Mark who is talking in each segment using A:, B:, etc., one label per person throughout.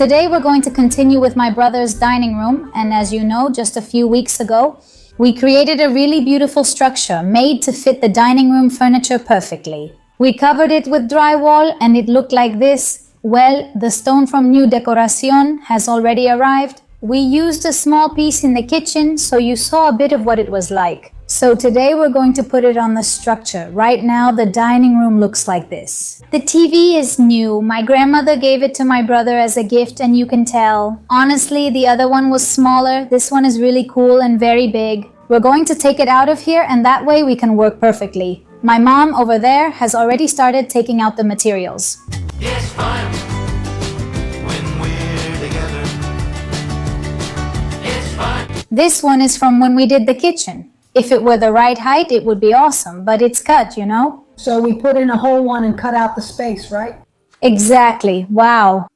A: Today we're going to continue with my brother's dining room, and as you know, just a few weeks ago, we created a really beautiful structure made to fit the dining room furniture perfectly. We covered it with drywall and it looked like this. Well, the stone from New Decoración has already arrived. We used a small piece in the kitchen, so you saw a bit of what it was like. So today we're going to put it on the structure. Right now the dining room looks like this. The TV is new. My grandmother gave it to my brother as a gift, and you can tell. Honestly, the other one was smaller. This one is really cool and very big. We're going to take it out of here, and that way we can work perfectly. My mom over there has already started taking out the materials.
B: It's fun when we're together. It's fun.
A: This one is from when we did the kitchen. If it were the right height, it would be awesome, but it's cut, you know?
C: So we put in a whole one and cut out the space, right?
A: Exactly. Wow.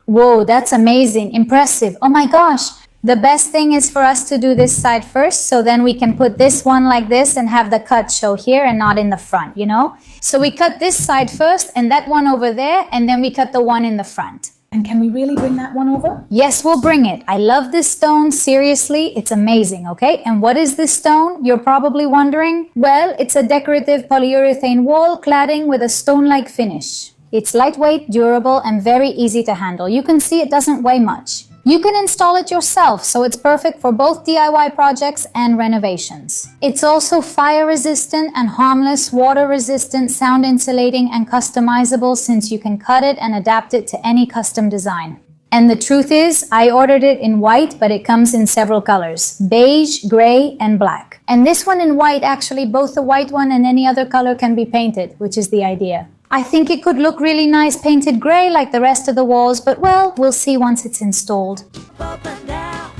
A: Whoa, that's amazing. Impressive. Oh my gosh. The best thing is for us to do this side first, so then we can put this one like this and have the cut show here and not in the front, you know? So we cut this side first and that one over there, and then we cut the one in the front.
C: And can we really bring that one over?
A: Yes, we'll bring it. I love this stone. Seriously, it's amazing, okay? And what is this stone? You're probably wondering. Well, it's a decorative polyurethane wall cladding with a stone-like finish. It's lightweight, durable, and very easy to handle. You can see it doesn't weigh much. You can install it yourself, so it's perfect for both DIY projects and renovations. It's also fire resistant and harmless, water resistant, sound insulating, and customizable, since you can cut it and adapt it to any custom design. And the truth is, I ordered it in white, but it comes in several colors: beige, gray, and black. And this one in white, actually both the white one and any other color can be painted, which is the idea. I think it could look really nice painted gray like the rest of the walls, but well, we'll see once it's installed.
D: Up and down,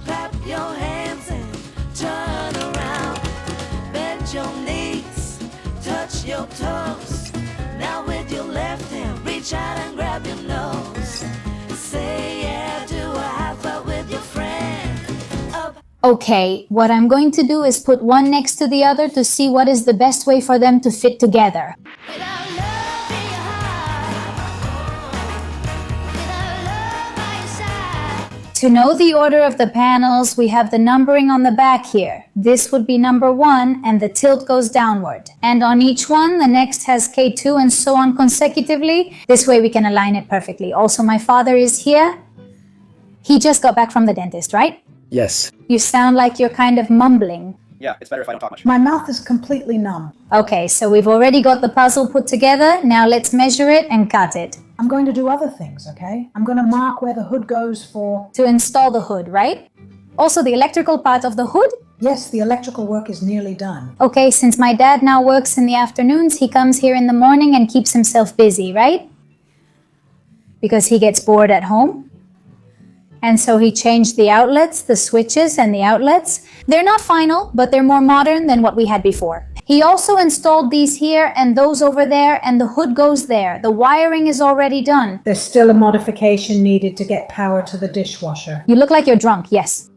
D: clap your hands and turn around. Bend your knees, touch your toes. Now with your left hand, reach out and grab your nose. Say yeah, do a high five with your friend. Up.
A: Okay, what I'm going to do is put one next to the other to see what is the best way for them to fit together. To know the order of the panels, we have the numbering on the back here. This would be number 1, and the tilt goes downward. And on each one, the next has K2 and so on consecutively. This way we can align it perfectly. Also, my father is here. He just got back from the dentist, right?
E: Yes.
A: You sound like you're kind of mumbling.
E: Yeah, it's better if I don't talk much.
C: My mouth is completely numb.
A: Okay, so we've already got the puzzle put together. Now let's measure it and cut it.
C: I'm going to do other things, okay? I'm going to mark where the hood goes for...
A: To install the hood, right? Also the electrical part of the hood?
C: Yes, the electrical work is nearly done.
A: Okay, since my dad now works in the afternoons, he comes here in the morning and keeps himself busy, right? Because he gets bored at home. And so he changed the outlets, the switches and the outlets. They're not final, but they're more modern than what we had before. He also installed these here and those over there, and the hood goes there. The wiring is already done.
C: There's still a modification needed to get power to the dishwasher.
A: You look like you're drunk, yes.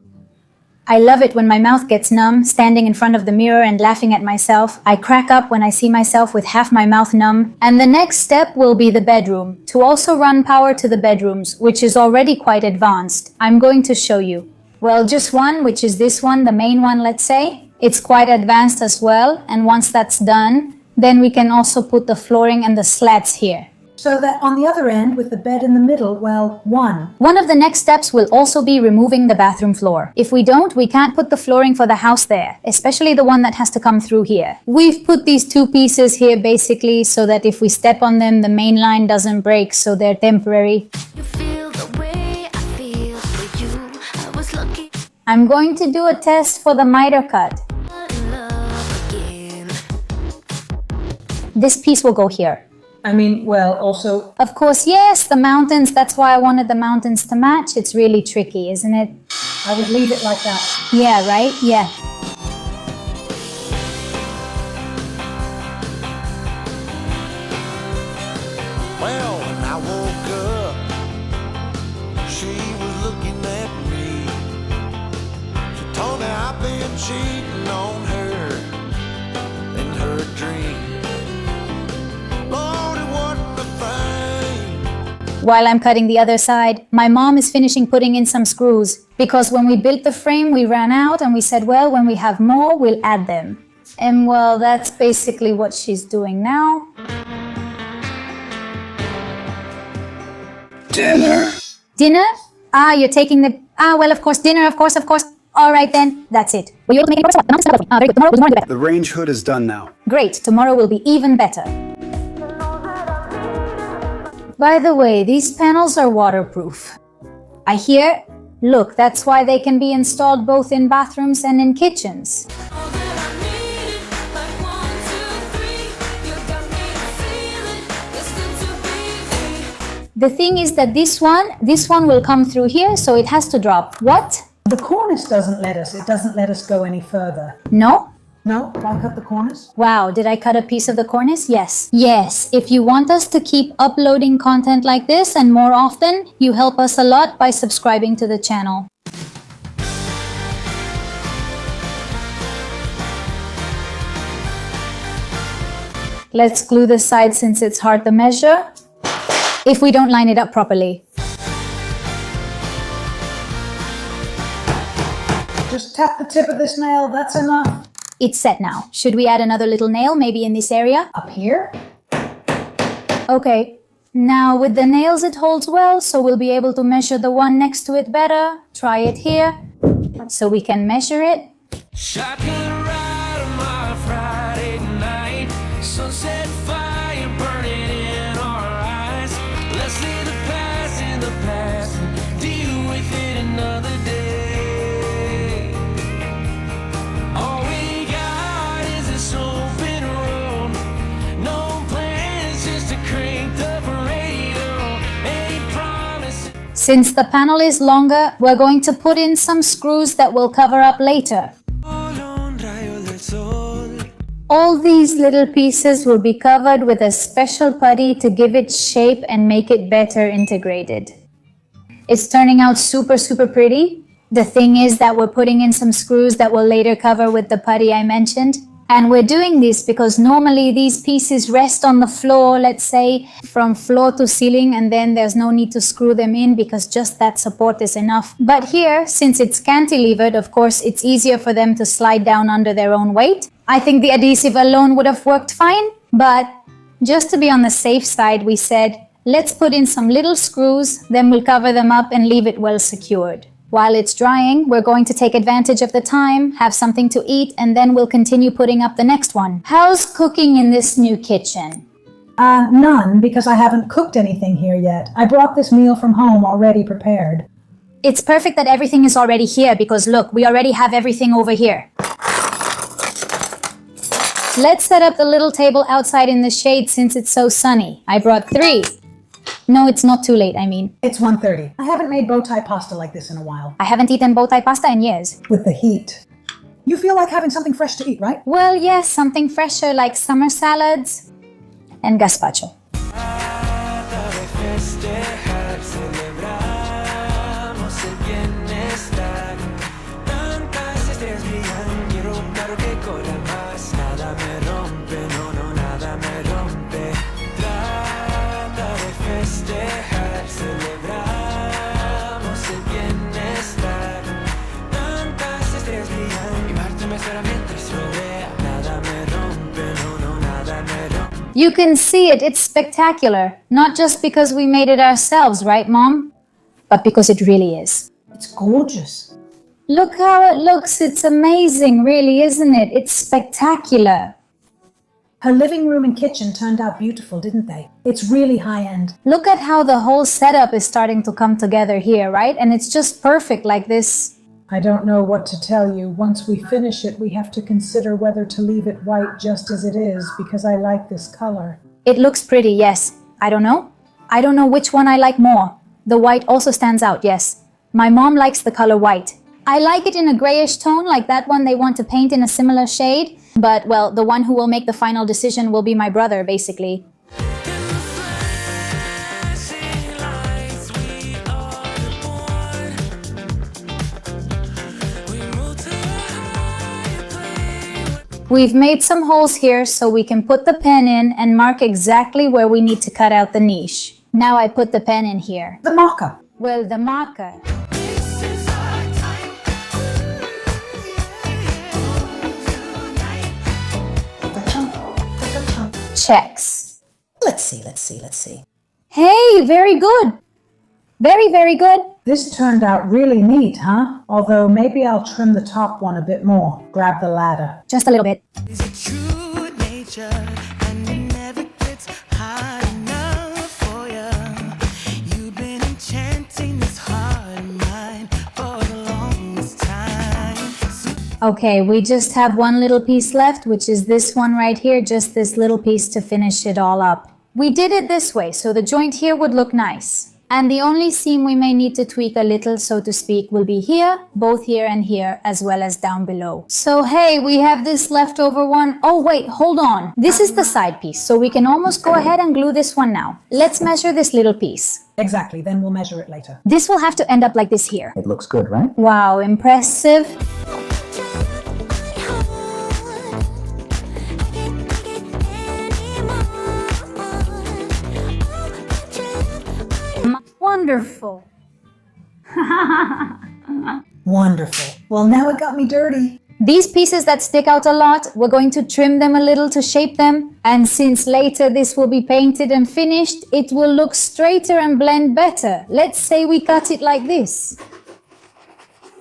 A: I love it when my mouth gets numb, standing in front of the mirror and laughing at myself. I crack up when I see myself with half my mouth numb. And the next step will be the bedroom, to also run power to the bedrooms, which is already quite advanced. I'm going to show you. Well, just one, which is this one, the main one, let's say. It's quite advanced as well, and once that's done, then we can also put the flooring and the slats here.
C: So that on the other end, with the bed in the middle, well,
A: One of the next steps will also be removing the bathroom floor. If we don't, we can't put the flooring for the house there, especially the one that has to come through here. We've put these two pieces here basically so that if we step on them, the main line doesn't break, so they're temporary.
D: You feel the way I feel for you. I was lucky
A: I'm going to do a test for the miter cut.
D: in love again.
A: This piece will go here.
C: I mean, well, also...
A: Of course, yes, the mountains, that's why I wanted the mountains to match. It's really tricky, isn't it?
C: I would leave it like that.
A: Yeah, right? Yeah.
B: Well, when I woke up, she was looking at me. She told me I've been cheating on her in her dream. Lord, it wasn't a thing.
A: While I'm cutting the other side, my mom is finishing putting in some screws because when we built the frame, we ran out and we said, well, when we have more, we'll add them. And well, that's basically what she's doing now.
E: Dinner.
A: Dinner? Ah, you're taking the... Ah, well, of course, dinner, of course. All right then, that's it. Were you able to make it? Ah, very good. Tomorrow will be better.
E: The range hood is done now.
A: Great, tomorrow will be even better. By the way, these panels are waterproof. I hear... Look, that's why they can be installed both in bathrooms and in kitchens. The thing is that this one will come through here, so it has to drop. What?
C: The cornice doesn't let us. It doesn't let us go any further.
A: No?
C: No? I'll cut the cornice?
A: Wow, did I cut a piece of the cornice? Yes. Yes, if you want us to keep uploading content like this and more often, you help us a lot by subscribing to the channel. Let's glue the side since it's hard to measure. If we don't line it up properly.
C: Just tap the tip of this nail, that's enough.
A: It's set now. Should we add another little nail, maybe in this area?
C: Up here?
A: Okay. Now with the nails it holds well, so we'll be able to measure the one next to it better. Try it here, so we can measure it.
F: Shotgun ride on my Friday night, sunset fire burning in our eyes. Let's leave the past in the past and deal with it another day. All we got is this open road, no plans, just a cranked up radio. Any promises.
A: Since the panel is longer, we're going to put in some screws that will cover up later. All these little pieces will be covered with a special putty to give it shape and make it better integrated. It's turning out super pretty. The thing is that we're putting in some screws that will later cover with the putty I mentioned. And we're doing this because normally these pieces rest on the floor, let's say, from floor to ceiling, and then there's no need to screw them in because just that support is enough. But here, since it's cantilevered, of course, it's easier for them to slide down under their own weight. I think the adhesive alone would have worked fine, but just to be on the safe side, we said, let's put in some little screws, then we'll cover them up and leave it well secured. While it's drying, we're going to take advantage of the time, have something to eat, and then we'll continue putting up the next one. How's cooking in this new kitchen?
C: None, because I haven't cooked anything here yet. I brought this meal from home already prepared.
A: It's perfect that everything is already here because look, we already have everything over here. Let's set up the little table outside in the shade since it's so sunny. I brought 3. No, it's not too late, I mean.
C: It's 1:30. I haven't made bow tie pasta like this in a while.
A: I haven't eaten bow tie pasta in years.
C: With the heat. You feel like having something fresh to eat, right?
A: Well, yes, something fresher like summer salads and gazpacho. You can see it, it's spectacular. Not just because we made it ourselves, right, Mom? But because it really is.
C: It's gorgeous.
A: Look how it looks, it's amazing, really, isn't it? It's spectacular.
C: Her living room and kitchen turned out beautiful, didn't they? It's really high-end.
A: Look at how the whole setup is starting to come together here, right? And it's just perfect like this.
C: I don't know what to tell you. Once we finish it, we have to consider whether to leave it white just as it is, because I like this color.
A: It looks pretty, yes. I don't know. I don't know which one I like more. The white also stands out, yes. My mom likes the color white. I like it in a grayish tone, like that one they want to paint in a similar shade. But, well, the one who will make the final decision will be my brother, basically. We've made some holes here so we can put the pen in and mark exactly where we need to cut out the niche. Now I put the pen in here.
C: The marker.
A: Well, the marker.
D: This is our time.
A: Checks.
E: Let's see.
A: Hey, very good. Very, very good.
C: This turned out really neat, huh? Although maybe I'll trim the top one a bit more. Grab the ladder.
A: Just a little bit.
D: Is it true nature and it never gets hard enough for you? You've been enchanting this heart of mine for the longest time.
A: Okay, we just have one little piece left, which is this one right here, just this little piece to finish it all up. We did it this way, so the joint here would look nice. And the only seam we may need to tweak a little, so to speak, will be here, both here and here, as well as down below. So hey, we have this leftover one. Oh wait, hold on. This is the side piece, so we can almost go ahead and glue this one now. Let's measure this little piece.
C: Exactly, then we'll measure it later.
A: This will have to end up like this here.
E: It looks good, right?
A: Wow, impressive. Wonderful.
C: Wonderful. Well, now it got me dirty.
A: These pieces that stick out a lot, we're going to trim them a little to shape them. And since later this will be painted and finished, it will look straighter and blend better. Let's say we cut it like this.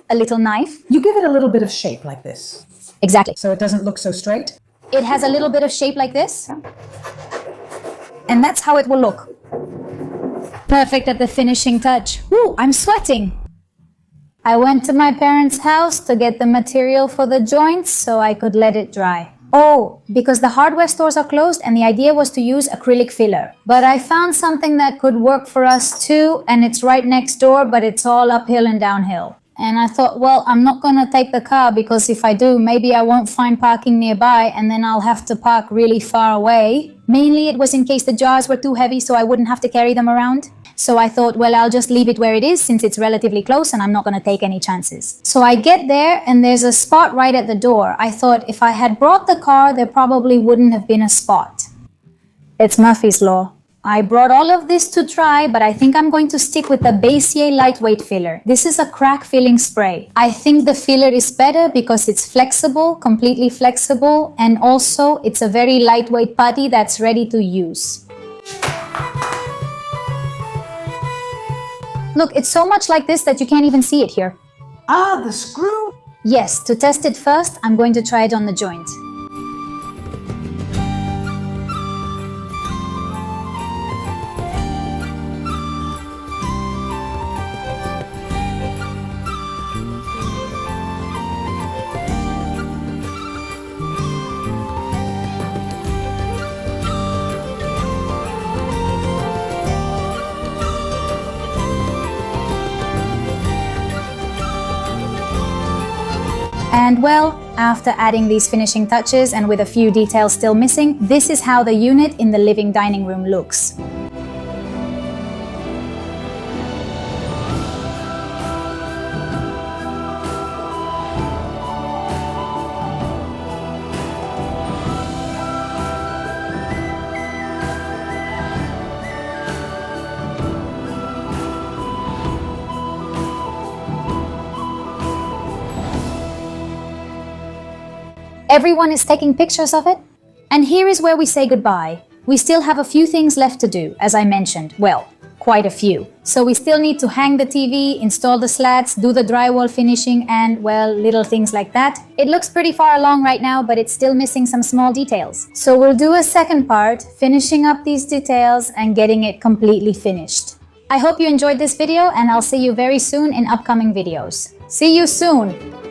A: A little knife.
C: You give it a little bit of shape like this,
A: Exactly.
C: so it doesn't look so straight.
A: It has a little bit of shape like this. And that's how it will look. Perfect at the finishing touch. Woo, I'm sweating. I went to my parents' house to get the material for the joints so I could let it dry. Oh, because the hardware stores are closed and the idea was to use acrylic filler. But I found something that could work for us too, and it's right next door, but it's all uphill and downhill. And I thought, well, I'm not gonna take the car because if I do, maybe I won't find parking nearby and then I'll have to park really far away. Mainly it was in case the jars were too heavy so I wouldn't have to carry them around. So I thought, well, I'll just leave it where it is since it's relatively close and I'm not gonna take any chances. So I get there and there's a spot right at the door. I thought if I had brought the car, there probably wouldn't have been a spot. It's Murphy's Law. I brought all of this to try, but I think I'm going to stick with the Bessier lightweight filler. This is a crack filling spray. I think the filler is better because it's flexible, completely flexible, and also it's a very lightweight putty that's ready to use. Look, it's so much like this that you can't even see it here.
C: Ah, the screw.
A: Yes, to test it first, I'm going to try it on the joint. And well, after adding these finishing touches and with a few details still missing, this is how the unit in the living dining room looks. Everyone is taking pictures of it. And here is where we say goodbye. We still have a few things left to do, as I mentioned. Well, quite a few. So we still need to hang the TV, install the slats, do the drywall finishing, and, well, little things like that. It looks pretty far along right now, but it's still missing some small details. So we'll do a second part, finishing up these details and getting it completely finished. I hope you enjoyed this video, and I'll see you very soon in upcoming videos. See you soon!